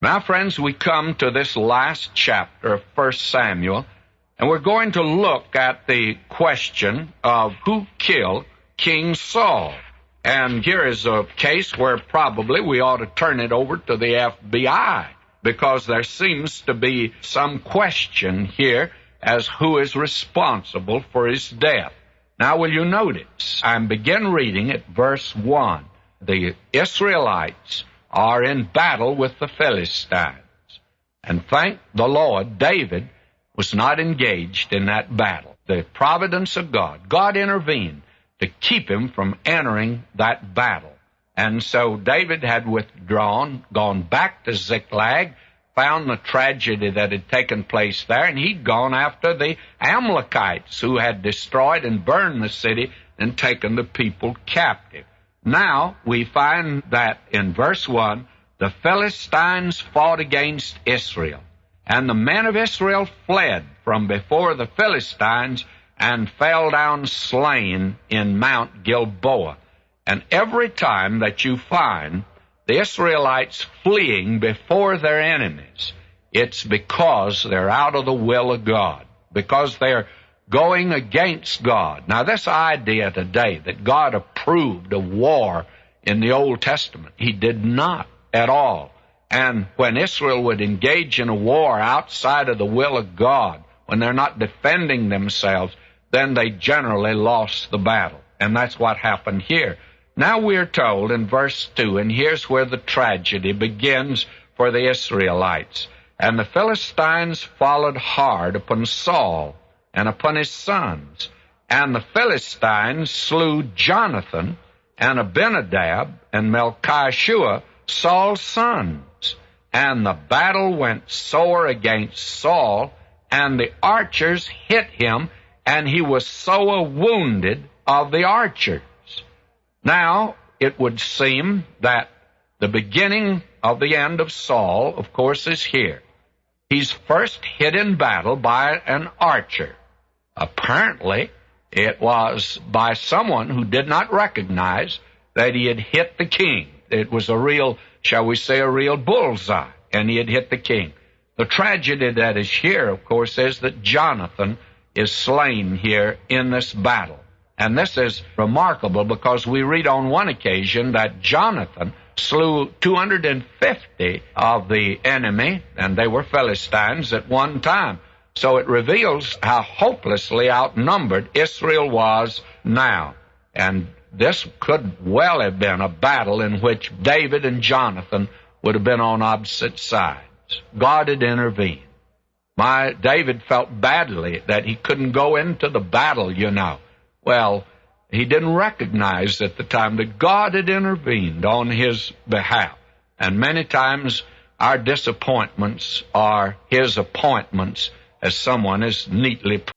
Now, friends, we come to this last chapter of 1 Samuel, and we're going to look at the question of who killed King Saul. And here is a case where probably we ought to turn it over to the FBI, because there seems to be some question here as who is responsible for his death. Now, will you notice? I begin reading at verse 1. The Israelites are in battle with the Philistines. And thank the Lord, David was not engaged in that battle. The providence of God, God intervened to keep him from entering that battle. And so David had withdrawn, gone back to Ziklag, found the tragedy that had taken place there, and he'd gone after the Amalekites who had destroyed and burned the city and taken the people captive. Now we find that in verse 1, the Philistines fought against Israel, and the men of Israel fled from before the Philistines and fell down slain in Mount Gilboa. And every time that you find the Israelites fleeing before their enemies, it's because they're out of the will of God, because they're going against God. Now, this idea today that God approved of war in the Old Testament, he did not at all. And when Israel would engage in a war outside of the will of God, when they're not defending themselves, then they generally lost the battle. And that's what happened here. Now we're told in verse 2, and here's where the tragedy begins for the Israelites. And the Philistines followed hard upon Saul and upon his sons. And the Philistines slew Jonathan and Abinadab and Melchishua, Saul's sons. And the battle went sore against Saul, and the archers hit him, and he was sore wounded of the archers. Now, it would seem that the beginning of the end of Saul, of course, is here. He's first hit in battle by an archer. Apparently, it was by someone who did not recognize that he had hit the king. It was a real, shall we say, a real bullseye, and he had hit the king. The tragedy that is here, of course, is that Jonathan is slain here in this battle. And this is remarkable because we read on one occasion that Jonathan slew 250 of the enemy, and they were Philistines at one time. So it reveals how hopelessly outnumbered Israel was now. And this could well have been a battle in which David and Jonathan would have been on opposite sides. God had intervened. David felt badly that he couldn't go into the battle, you know. Well, he didn't recognize at the time that God had intervened on his behalf. And many times our disappointments are his appointments, as someone has neatly